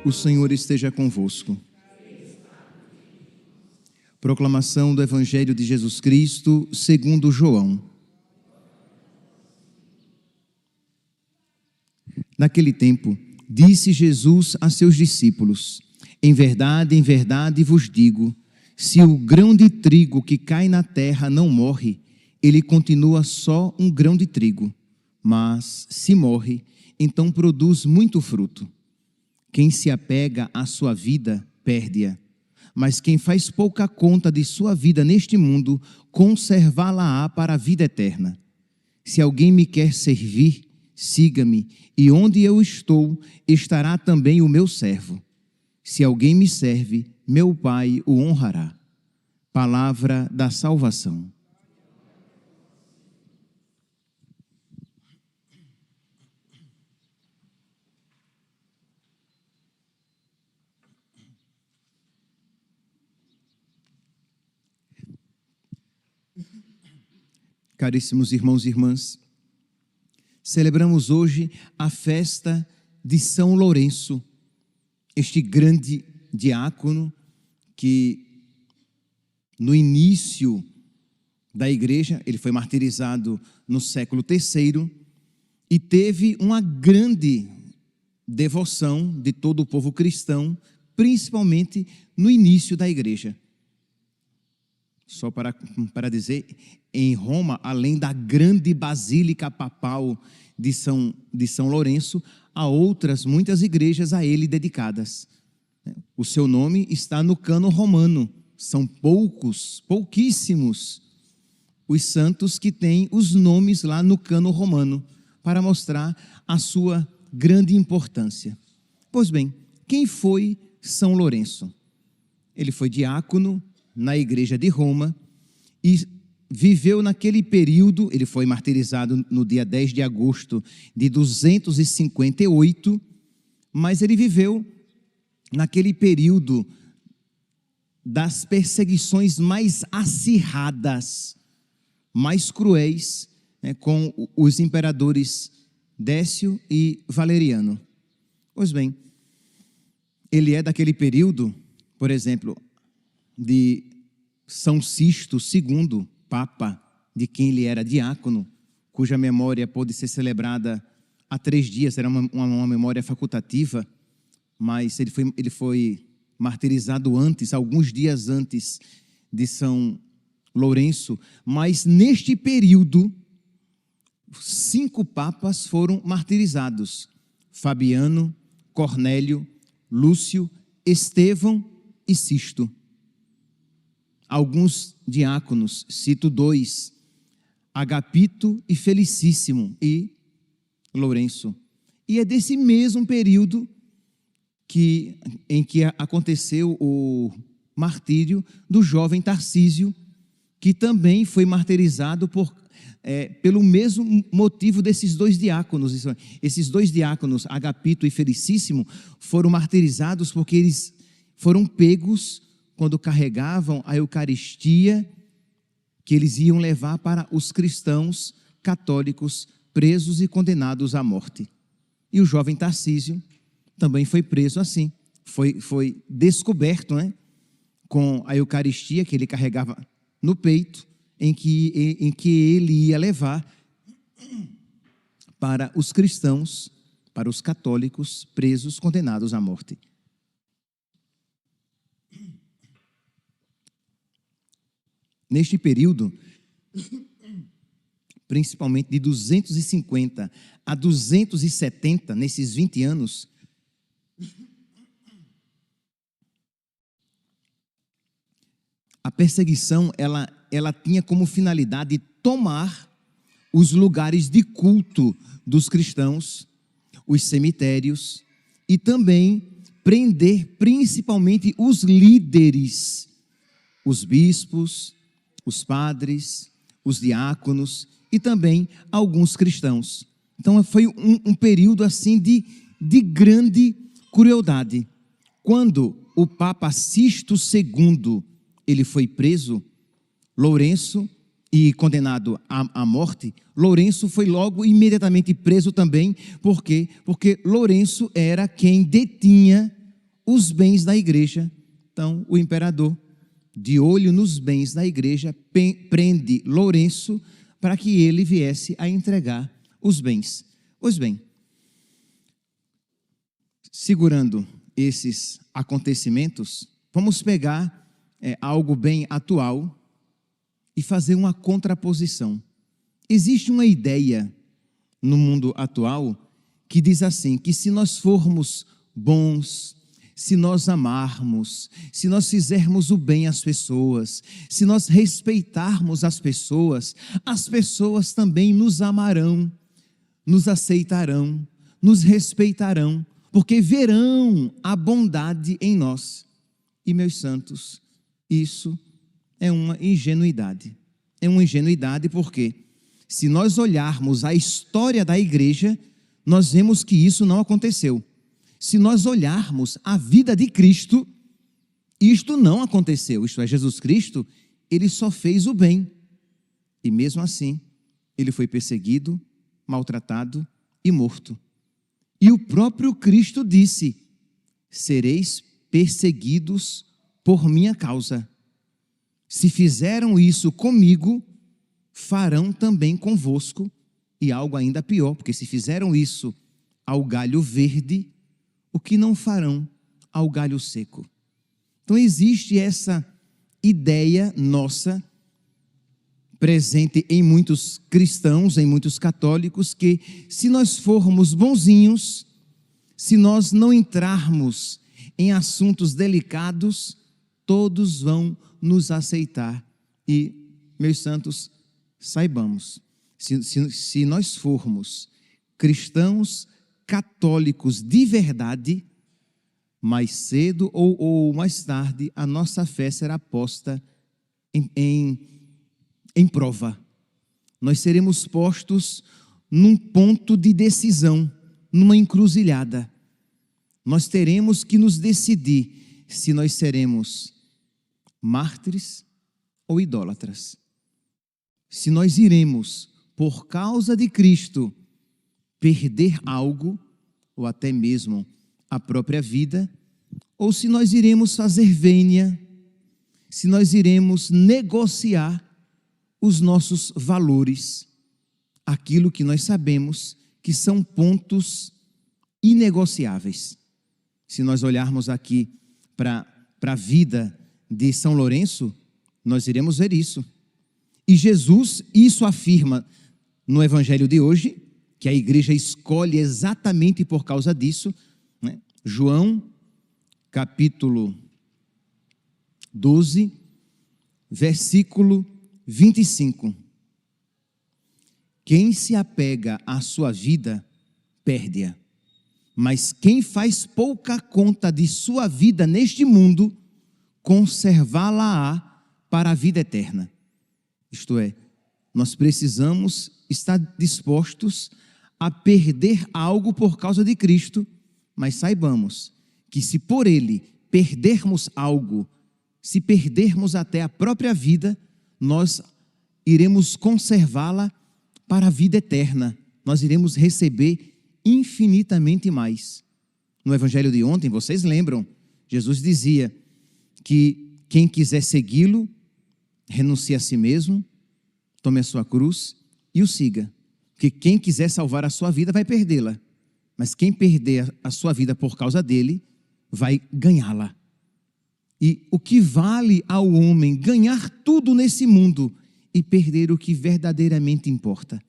O Senhor esteja convosco. Proclamação do Evangelho de Jesus Cristo, segundo João. Naquele tempo, disse Jesus a seus discípulos: em verdade vos digo, se o grão de trigo que cai na terra não morre, ele continua só um grão de trigo. Mas, se morre, então produz muito fruto. Quem se apega à sua vida, perde-a. Mas quem faz pouca conta de sua vida neste mundo, conservá-la-á para a vida eterna. Se alguém me quer servir, siga-me, e onde eu estou, estará também o meu servo. Se alguém me serve, meu Pai o honrará. Palavra da salvação. Caríssimos irmãos e irmãs, celebramos hoje a festa de São Lourenço, este grande diácono que no início da igreja, ele foi martirizado no século III e teve uma grande devoção de todo o povo cristão, principalmente no início da igreja. Só para dizer, em Roma, além da grande basílica papal de São Lourenço, há outras muitas igrejas a ele dedicadas. O seu nome está no cânon romano. São pouquíssimos os santos que têm os nomes lá no cânon romano, para mostrar a sua grande importância. Pois bem, quem foi São Lourenço? Ele foi diácono na igreja de Roma e viveu naquele período. Ele foi martirizado no dia 10 de agosto de 258, mas ele viveu naquele período das perseguições mais acirradas, mais cruéis, com os imperadores Décio e Valeriano. Pois bem, ele é daquele período, por exemplo, de São Sisto II, Papa, de quem ele era diácono, cuja memória pôde ser celebrada há 3 dias, era uma memória facultativa, mas ele foi martirizado antes, alguns dias antes de São Lourenço. Mas neste período, 5 papas foram martirizados: Fabiano, Cornélio, Lúcio, Estevão e Sisto. Alguns diáconos, cito 2, Agapito e Felicíssimo e Lourenço. E é desse mesmo período em que aconteceu o martírio do jovem Tarcísio, que também foi martirizado pelo mesmo motivo desses 2 diáconos. Esses 2 diáconos, Agapito e Felicíssimo, foram martirizados porque eles foram pegos quando carregavam a Eucaristia que eles iam levar para os cristãos católicos presos e condenados à morte. E o jovem Tarcísio também foi preso assim, foi descoberto, com a Eucaristia que ele carregava no peito, em que ele ia levar para os cristãos, para os católicos presos, condenados à morte. Neste período, principalmente de 250 a 270, nesses 20 anos, a perseguição ela tinha como finalidade tomar os lugares de culto dos cristãos, os cemitérios, e também prender principalmente os líderes, os bispos, os padres, os diáconos e também alguns cristãos. Então foi um período assim de grande crueldade. Quando o Papa Sisto II ele foi preso, Lourenço, e condenado à morte, Lourenço foi logo imediatamente preso também. Por quê? Porque Lourenço era quem detinha os bens da igreja. Então, o imperador, de olho nos bens da igreja, prende Lourenço para que ele viesse a entregar os bens. Pois bem, segurando esses acontecimentos, vamos pegar algo bem atual e fazer uma contraposição. Existe uma ideia no mundo atual que diz assim, que se nós formos bons, se nós amarmos, se nós fizermos o bem às pessoas, se nós respeitarmos as pessoas também nos amarão, nos aceitarão, nos respeitarão, porque verão a bondade em nós. E, meus santos, isso é uma ingenuidade. É uma ingenuidade porque, se nós olharmos a história da igreja, nós vemos que isso não aconteceu. Se nós olharmos a vida de Cristo, isto não aconteceu. Isto é, Jesus Cristo, ele só fez o bem. E mesmo assim, ele foi perseguido, maltratado e morto. E o próprio Cristo disse: sereis perseguidos por minha causa. Se fizeram isso comigo, farão também convosco. E algo ainda pior, porque se fizeram isso ao galho verde, o que não farão ao galho seco? Então existe essa ideia nossa, presente em muitos cristãos, em muitos católicos, que se nós formos bonzinhos, se nós não entrarmos em assuntos delicados, todos vão nos aceitar. E, meus santos, saibamos, se nós formos cristãos católicos de verdade, mais cedo ou mais tarde, a nossa fé será posta em prova. Nós seremos postos num ponto de decisão, numa encruzilhada. Nós teremos que nos decidir se nós seremos mártires ou idólatras. Se nós iremos, por causa de Cristo, perder algo, ou até mesmo a própria vida, ou se nós iremos fazer vênia, se nós iremos negociar os nossos valores, aquilo que nós sabemos que são pontos inegociáveis. Se nós olharmos aqui para a vida de São Lourenço, nós iremos ver isso. E Jesus isso afirma no Evangelho de hoje, que a igreja escolhe exatamente por causa disso, né? João, capítulo 12, versículo 25. Quem se apega à sua vida, perde-a. Mas quem faz pouca conta de sua vida neste mundo, conservá-la-á para a vida eterna. Isto é, nós precisamos estar dispostos a perder algo por causa de Cristo, mas saibamos que se por Ele perdermos algo, se perdermos até a própria vida, nós iremos conservá-la para a vida eterna. Nós iremos receber infinitamente mais. No Evangelho de ontem, vocês lembram, Jesus dizia que quem quiser segui-lo, renuncie a si mesmo, tome a sua cruz e o siga. Porque quem quiser salvar a sua vida vai perdê-la, mas quem perder a sua vida por causa dele, vai ganhá-la. E o que vale ao homem ganhar tudo nesse mundo e perder o que verdadeiramente importa?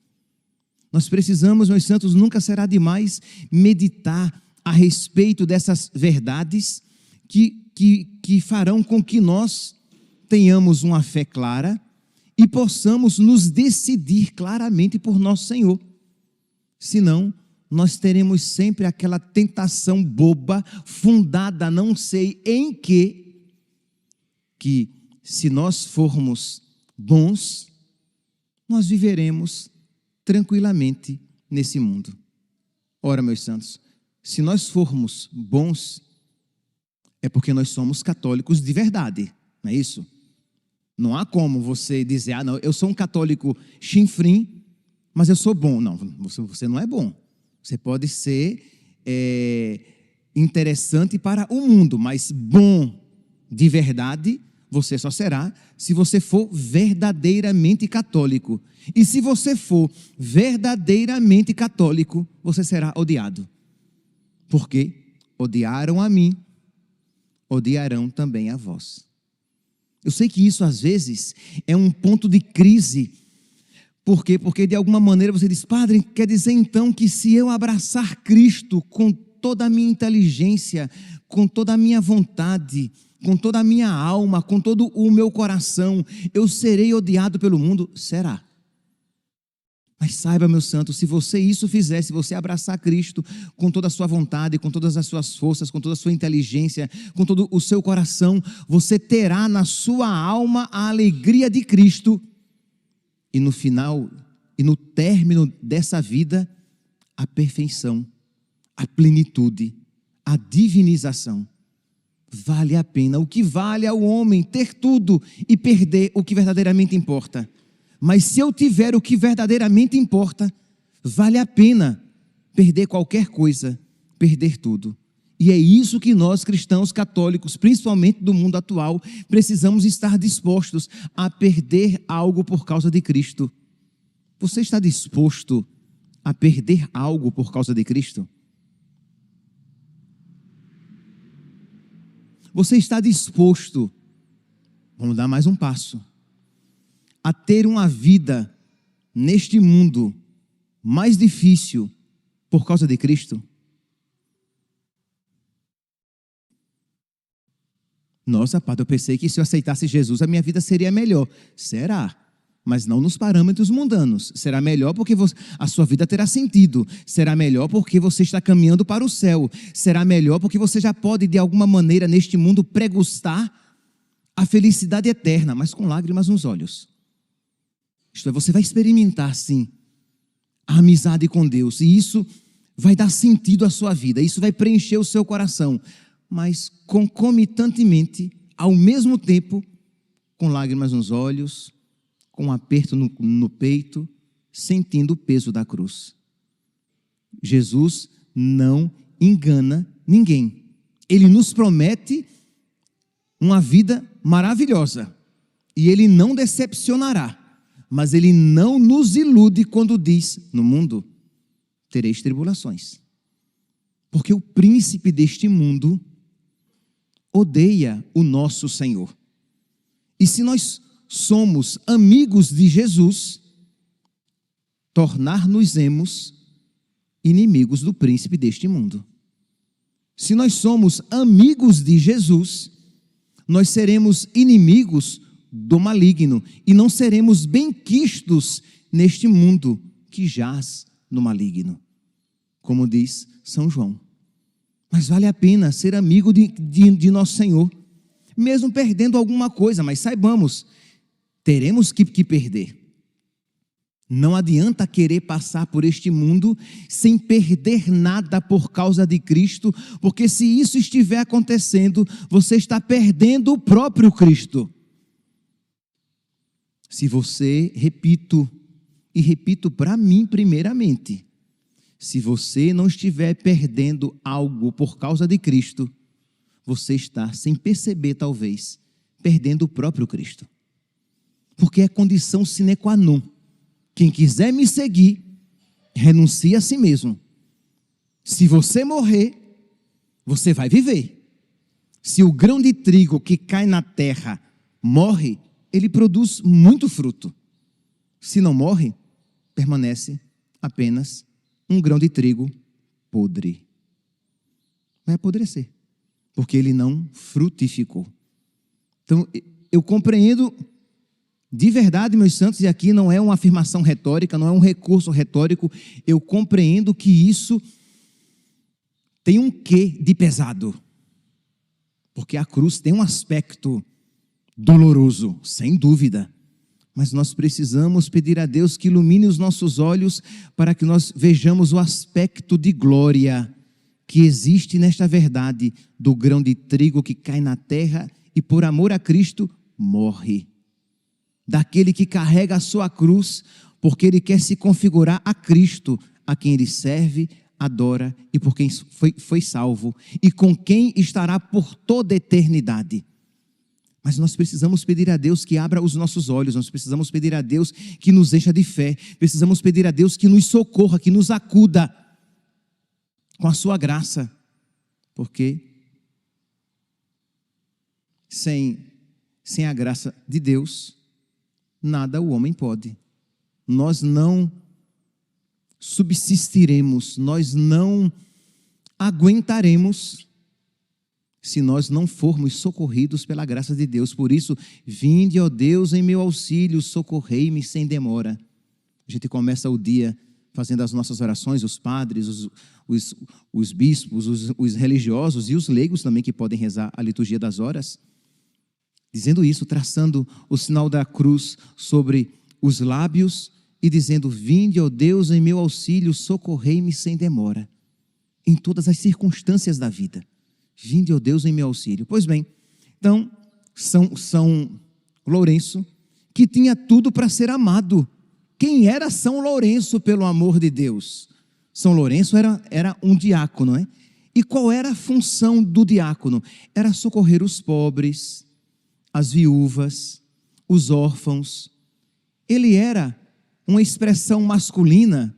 Nós precisamos, meus santos, nunca será demais meditar a respeito dessas verdades que farão com que nós tenhamos uma fé clara e possamos nos decidir claramente por nosso Senhor. Senão, nós teremos sempre aquela tentação boba, fundada não sei em que se nós formos bons, nós viveremos tranquilamente nesse mundo. Ora, meus santos, se nós formos bons, é porque nós somos católicos de verdade, não é isso? Não há como você dizer, não, eu sou um católico chinfrim, mas eu sou bom. Não, você não é bom. Você pode ser interessante para o mundo, mas bom de verdade, você só será se você for verdadeiramente católico. E se você for verdadeiramente católico, você será odiado. Porque odiaram a mim, odiarão também a vós. Eu sei que isso às vezes é um ponto de crise. Por quê? Porque de alguma maneira você diz: padre, quer dizer então que se eu abraçar Cristo com toda a minha inteligência, com toda a minha vontade, com toda a minha alma, com todo o meu coração, eu serei odiado pelo mundo? Será? Mas saiba, meu santo, se você isso fizer, se você abraçar Cristo com toda a sua vontade, com todas as suas forças, com toda a sua inteligência, com todo o seu coração, você terá na sua alma a alegria de Cristo. E no final, e no término dessa vida, a perfeição, a plenitude, a divinização. Vale a pena. O que vale ao homem ter tudo e perder o que verdadeiramente importa. Mas se eu tiver o que verdadeiramente importa, vale a pena perder qualquer coisa, perder tudo. E é isso que nós cristãos católicos, principalmente do mundo atual, precisamos estar dispostos a perder algo por causa de Cristo. Você está disposto a perder algo por causa de Cristo? Você está disposto, vamos dar mais um passo, a ter uma vida neste mundo mais difícil por causa de Cristo? Nossa, padre, eu pensei que se eu aceitasse Jesus a minha vida seria melhor. Será? Mas não nos parâmetros mundanos. Será melhor porque a sua vida terá sentido. Será melhor porque você está caminhando para o céu. Será melhor porque você já pode, de alguma maneira, neste mundo, pregustar a felicidade eterna, mas com lágrimas nos olhos. Isto é, você vai experimentar, sim, a amizade com Deus. E isso vai dar sentido à sua vida. Isso vai preencher o seu coração. Mas concomitantemente, ao mesmo tempo, com lágrimas nos olhos, com um aperto no peito, sentindo o peso da cruz. Jesus não engana ninguém. Ele nos promete uma vida maravilhosa. E Ele não decepcionará. Mas Ele não nos ilude quando diz: no mundo tereis tribulações. Porque o príncipe deste mundo odeia o nosso Senhor. E se nós somos amigos de Jesus, tornar-nos-emos inimigos do príncipe deste mundo. Se nós somos amigos de Jesus, nós seremos inimigos do maligno e não seremos benquistos neste mundo que jaz no maligno, como diz São João. Mas vale a pena ser amigo de nosso Senhor, mesmo perdendo alguma coisa, mas saibamos, teremos que perder. Não adianta querer passar por este mundo sem perder nada por causa de Cristo, porque se isso estiver acontecendo, você está perdendo o próprio Cristo. Se você, repito para mim primeiramente, se você não estiver perdendo algo por causa de Cristo, você está, sem perceber talvez, perdendo o próprio Cristo. Porque é condição sine qua non. Quem quiser me seguir, renuncie a si mesmo. Se você morrer, você vai viver. Se o grão de trigo que cai na terra morre, ele produz muito fruto. Se não morre, permanece apenas um grão de trigo podre. Vai apodrecer, porque ele não frutificou. Então, eu compreendo de verdade, meus santos, e aqui não é uma afirmação retórica, não é um recurso retórico, eu compreendo que isso tem um quê de pesado. Porque a cruz tem um aspecto doloroso, sem dúvida. Mas nós precisamos pedir a Deus que ilumine os nossos olhos para que nós vejamos o aspecto de glória que existe nesta verdade do grão de trigo que cai na terra e por amor a Cristo morre. Daquele que carrega a sua cruz porque ele quer se configurar a Cristo, a quem ele serve, adora e por quem foi salvo e com quem estará por toda a eternidade. Mas nós precisamos pedir a Deus que abra os nossos olhos, nós precisamos pedir a Deus que nos encha de fé, precisamos pedir a Deus que nos socorra, que nos acuda com a sua graça, porque sem a graça de Deus, nada o homem pode. Nós não subsistiremos, nós não aguentaremos se nós não formos socorridos pela graça de Deus. Por isso, vinde, ó Deus, em meu auxílio, socorrei-me sem demora. A gente começa o dia fazendo as nossas orações, os padres, os bispos, os religiosos e os leigos também que podem rezar a liturgia das horas, dizendo isso, traçando o sinal da cruz sobre os lábios e dizendo: vinde, ó Deus, em meu auxílio, socorrei-me sem demora. Em todas as circunstâncias da vida. Vinde, ó Deus, em meu auxílio. Pois bem, então, São Lourenço, que tinha tudo para ser amado. Quem era São Lourenço, pelo amor de Deus? São Lourenço era um diácono, né? E qual era a função do diácono? Era socorrer os pobres, as viúvas, os órfãos. Ele era uma expressão masculina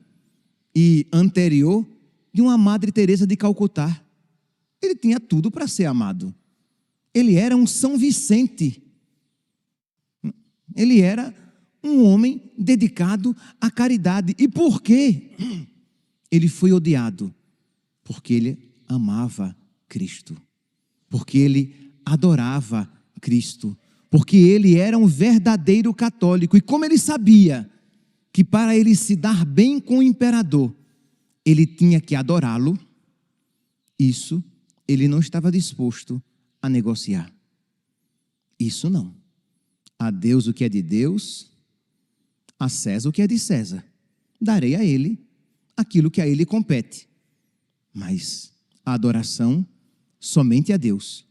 e anterior de uma Madre Teresa de Calcutá. Ele tinha tudo para ser amado. Ele era um São Vicente. Ele era um homem dedicado à caridade. E por quê? Ele foi odiado? Porque ele amava Cristo. Porque ele adorava Cristo. Porque ele era um verdadeiro católico. E como ele sabia que para ele se dar bem com o imperador, ele tinha que adorá-lo, isso ele não estava disposto a negociar. Isso não. A Deus o que é de Deus, a César o que é de César. Darei a ele aquilo que a ele compete. Mas a adoração somente a Deus.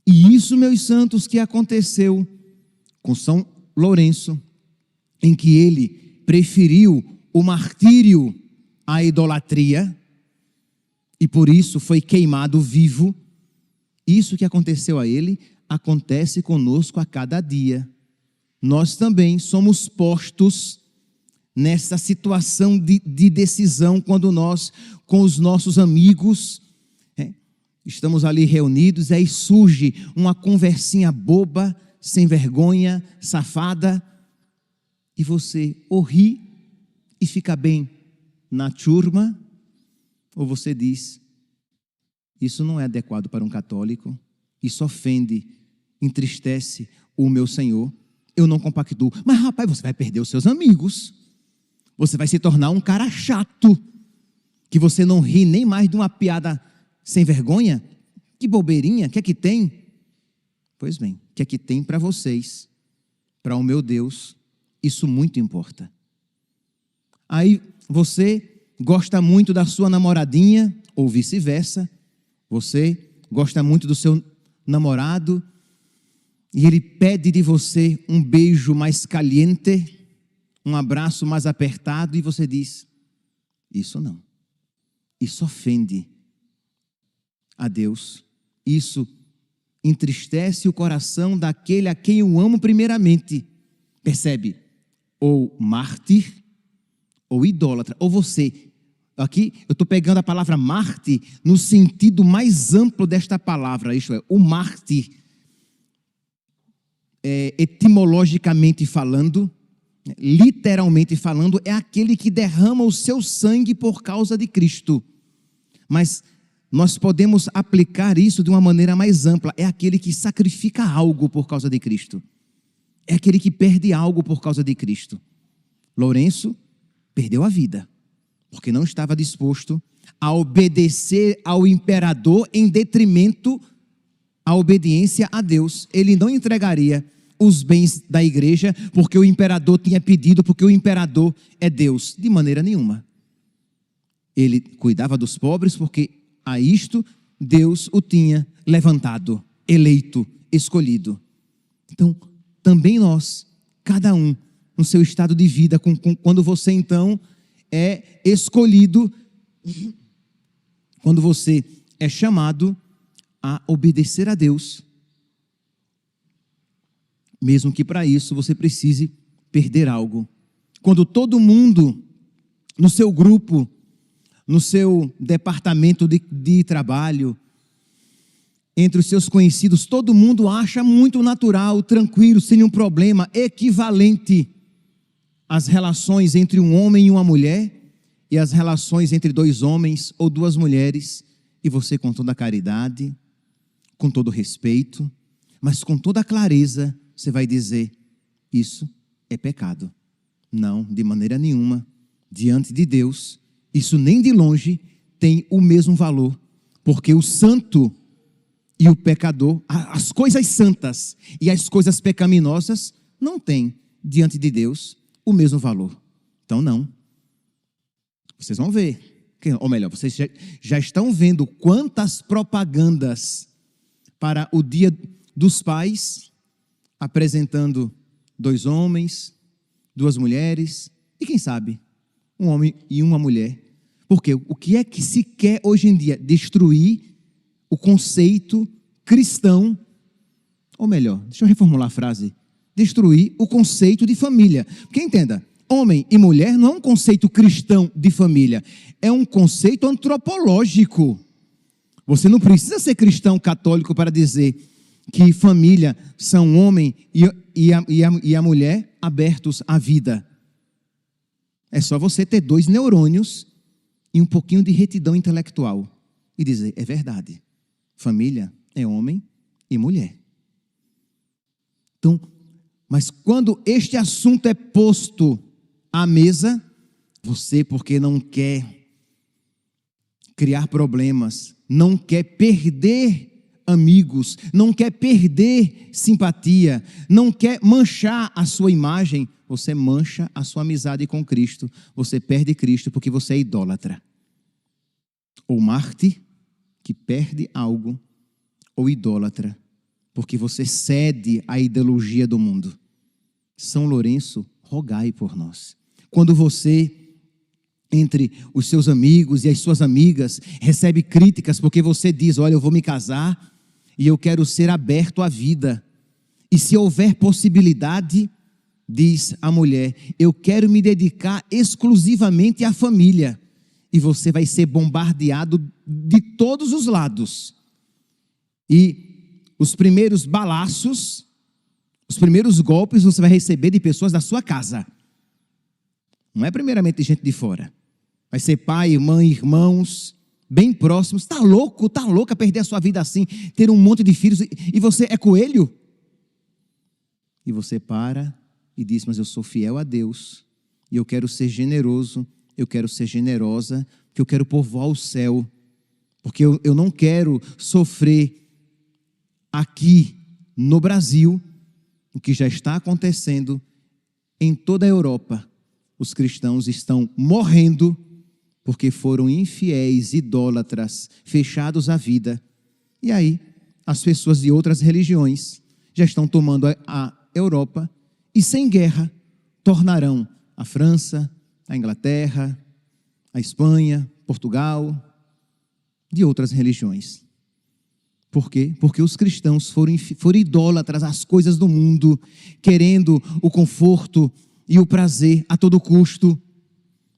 E isso, meus santos, que aconteceu com São Lourenço, em que ele preferiu o martírio à idolatria, e por isso foi queimado vivo. Isso que aconteceu a ele, acontece conosco a cada dia. Nós também somos postos nessa situação de decisão, quando nós, com os nossos amigos, estamos ali reunidos, e aí surge uma conversinha boba, sem vergonha, safada, e você ou ri e fica bem na turma, ou você diz: isso não é adequado para um católico, isso ofende, entristece o meu Senhor, eu não compactuo. Mas rapaz, você vai perder os seus amigos, você vai se tornar um cara chato, que você não ri nem mais de uma piada sem vergonha. Que bobeirinha, o que é que tem? Pois bem, o que é que tem para vocês? Para o meu Deus, isso muito importa. Aí você gosta muito da sua namoradinha, ou vice-versa. Você gosta muito do seu namorado, e ele pede de você um beijo mais caliente, um abraço mais apertado, e você diz: isso não. Isso ofende a Deus. Isso entristece o coração daquele a quem eu amo primeiramente. Percebe? Ou mártir, ou idólatra. Ou você. Aqui eu estou pegando a palavra mártir no sentido mais amplo desta palavra. Isto é, o mártir, etimologicamente falando, literalmente falando, é aquele que derrama o seu sangue por causa de Cristo. Mas nós podemos aplicar isso de uma maneira mais ampla. É aquele que sacrifica algo por causa de Cristo. É aquele que perde algo por causa de Cristo. Lourenço perdeu a vida, porque não estava disposto a obedecer ao imperador em detrimento à obediência a Deus. Ele não entregaria os bens da igreja porque o imperador tinha pedido, porque o imperador é Deus. De maneira nenhuma. Ele cuidava dos pobres porque a isto Deus o tinha levantado, eleito, escolhido. Então, também nós, cada um, no seu estado de vida, quando você então é escolhido quando você é chamado a obedecer a Deus, mesmo que para isso você precise perder algo. Quando todo mundo no seu grupo, no seu departamento de trabalho, entre os seus conhecidos, todo mundo acha muito natural, tranquilo, sem nenhum problema, equivalente às relações entre um homem e uma mulher, e as relações entre dois homens ou duas mulheres, e você com toda a caridade, com todo o respeito, mas com toda a clareza, você vai dizer, isso é pecado. Não, de maneira nenhuma, diante de Deus, isso nem de longe tem o mesmo valor, porque o santo e o pecador, as coisas santas e as coisas pecaminosas não têm diante de Deus o mesmo valor. Então não. Vocês vão ver, ou melhor, vocês já estão vendo quantas propagandas para o Dia dos Pais, apresentando dois homens, duas mulheres e quem sabe, um homem e uma mulher. Porque o que é que se quer hoje em dia? Destruir o conceito cristão, ou melhor, deixa eu reformular a frase, destruir o conceito de família. Porque entenda, homem e mulher não é um conceito cristão de família, é um conceito antropológico. Você não precisa ser cristão católico para dizer que família são homem e a mulher abertos à vida. É só você ter 2 neurônios e um pouquinho de retidão intelectual e dizer, é verdade, família é homem e mulher. Então, mas quando este assunto é posto à mesa, você, porque não quer criar problemas, não quer perder amigos, não quer perder simpatia, não quer manchar a sua imagem, você mancha a sua amizade com Cristo, você perde Cristo porque você é idólatra. Ou Marte, que perde algo, ou idólatra, porque você cede à ideologia do mundo. São Lourenço, rogai por nós. Quando você, entre os seus amigos e as suas amigas, recebe críticas porque você diz, olha, eu vou me casar e eu quero ser aberto à vida. E se houver possibilidade, diz a mulher, eu quero me dedicar exclusivamente à família. E você vai ser bombardeado de todos os lados. E os primeiros balaços, os primeiros golpes você vai receber de pessoas da sua casa. Não é primeiramente de gente de fora. Vai ser pai, mãe, irmãos, bem próximos. Está louco, está louca perder a sua vida assim, ter um monte de filhos e você é coelho? E você para e diz, mas eu sou fiel a Deus e eu quero ser generoso, eu quero ser generosa, porque eu quero povoar o céu, porque eu não quero sofrer aqui no Brasil o que já está acontecendo em toda a Europa. Os cristãos estão morrendo porque foram infiéis, idólatras, fechados à vida. E aí, as pessoas de outras religiões já estão tomando a Europa e sem guerra tornarão a França, a Inglaterra, a Espanha, Portugal, de outras religiões. Por quê? Porque os cristãos foram idólatras às coisas do mundo, querendo o conforto e o prazer a todo custo,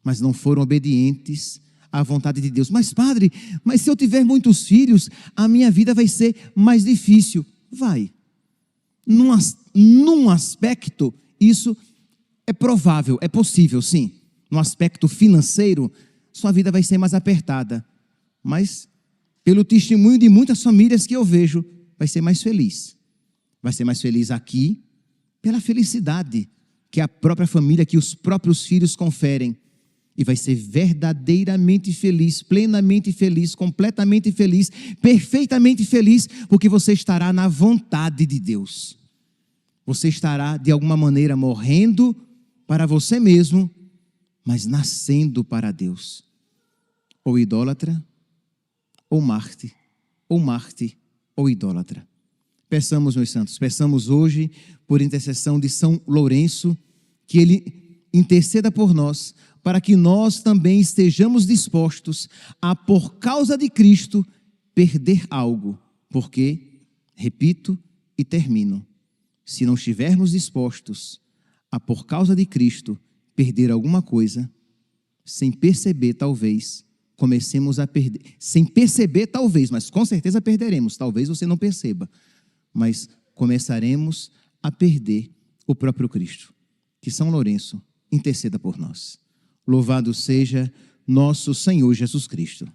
mas não foram obedientes à vontade de Deus. Mas padre, mas se eu tiver muitos filhos, a minha vida vai ser mais difícil. Vai. Num aspecto, isso é provável, é possível, sim. No aspecto financeiro, sua vida vai ser mais apertada. Mas, pelo testemunho de muitas famílias que eu vejo, vai ser mais feliz. Vai ser mais feliz aqui, pela felicidade que a própria família, que os próprios filhos conferem. E vai ser verdadeiramente feliz, plenamente feliz, completamente feliz, perfeitamente feliz, porque você estará na vontade de Deus. Você estará, de alguma maneira, morrendo para você mesmo, mas nascendo para Deus. Ou idólatra, ou Marte, ou idólatra. Peçamos, meus santos, peçamos hoje, por intercessão de São Lourenço, que ele interceda por nós, para que nós também estejamos dispostos a, por causa de Cristo, perder algo. Porque, repito e termino, se não estivermos dispostos a, por causa de Cristo, perder alguma coisa, sem perceber, talvez, comecemos a perder. Sem perceber, talvez, mas com certeza perderemos. Talvez você não perceba, mas começaremos a perder o próprio Cristo. Que São Lourenço interceda por nós. Louvado seja nosso Senhor Jesus Cristo.